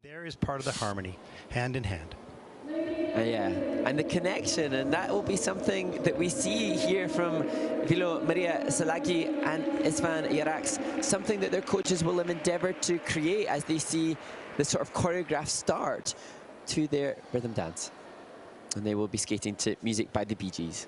There is part of the harmony, hand in hand. Yeah, and the connection, and that will be something that we see here from Villo, Mira, SZILAGY and Istvan, JARACS, something that their coaches will have endeavoured to create as they see the sort of choreographed start to their rhythm dance. And they will be skating to music by the Bee Gees.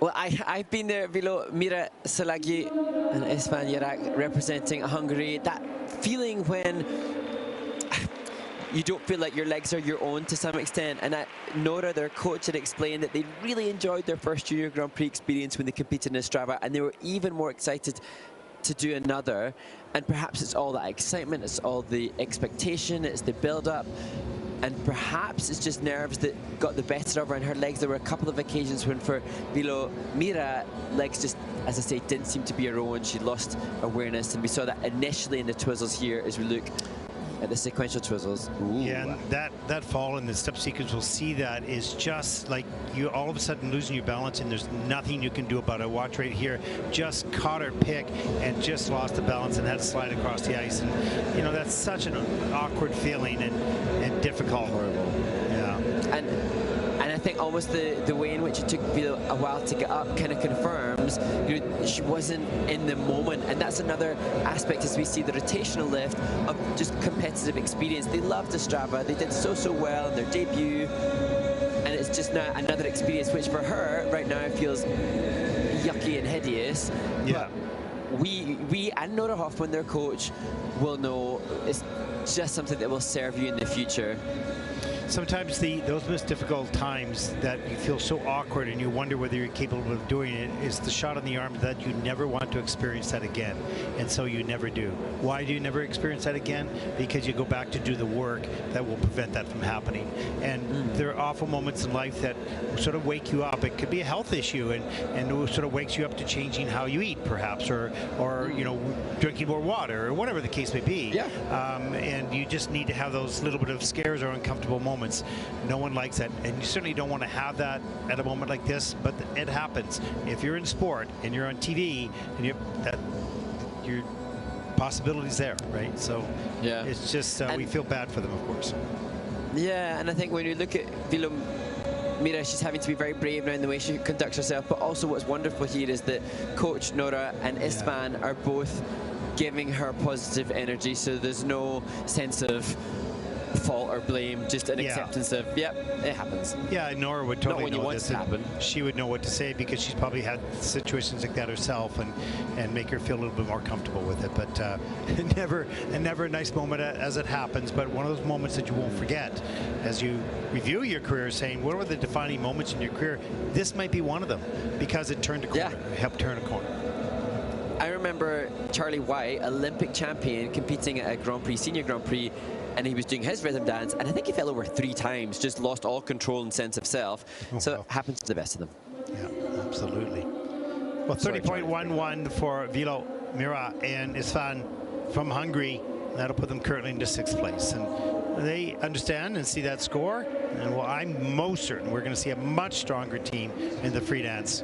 Well, I've been there, Villo, Mira, SZILAGY and Istvan, JARACS representing Hungary. That feeling when you don't feel like your legs are your own to some extent. And Nora, their coach, had explained that they really enjoyed their first Junior Grand Prix experience when they competed in Ostrava, and they were even more excited to do another. And perhaps it's all that excitement, it's all the expectation, it's the build-up. And perhaps it's just nerves that got the better of her and her legs. There were a couple of occasions when for Villo, Mira, legs just, as I say, didn't seem to be her own. She lost awareness, and we saw that initially in the twizzles here as we look at the sequential twizzles. Ooh. Yeah, and that fall in the step sequence, we'll see that is just like you all of a sudden losing your balance, and there's nothing you can do about it. Watch right here, just caught her pick and just lost the balance and had to slide across the ice. And you know, that's such an awkward feeling and difficult. Horrible. Yeah. And I think almost the way in which it took Villo a while to get up kind of confirms, you know, she wasn't in the moment. And that's another aspect as we see the rotational lift of just competitive experience. They loved Ostrava. They did so well in their debut. And it's just now another experience, which for her right now feels yucky and hideous. Yeah. we and Nora Hoffman, their coach, will know it's just something that will serve you in the future. Sometimes those most difficult times that you feel so awkward and you wonder whether you're capable of doing it is the shot in the arm that you never want to experience that again, and so you never do. Why do you never experience that again? Because you go back to do the work that will prevent that from happening. And there are awful moments in life that sort of wake you up. It could be a health issue, and it sort of wakes you up to changing how you eat, perhaps, or you know, drinking more water, or whatever the case may be. Yeah. And you just need to have those little bit of scares or uncomfortable moments. No one likes that, and you certainly don't want to have that at a moment like this, but it happens. If you're in sport and you're on TV, and your possibilities there, right? So yeah, it's just we feel bad for them, of course. Yeah, and I think when you look at Villo, Mira, she's having to be very brave now in the way she conducts herself, but also what's wonderful here is that Coach Nora and Istvan are both giving her positive energy, so there's no sense of fault or blame, just an acceptance of, yep, it happens. Yeah, Nora would totally know this. She would know what to say because she's probably had situations like that herself, and make her feel a little bit more comfortable with it. But never a nice moment as it happens, but one of those moments that you won't forget as you review your career, saying, what were the defining moments in your career? This might be one of them because it turned a corner, it helped turn a corner. I remember Charlie White, Olympic champion, competing at a Grand Prix, Senior Grand Prix, and he was doing his rhythm dance, and I think he fell over 3 times, just lost all control and sense of self. So it happens to the best of them. Yeah, absolutely. Well, 30.11 for Villo, Mira, and Istvan from Hungary. That'll put them currently into 6th place. And they understand and see that score. And well, I'm most certain we're going to see a much stronger team in the free dance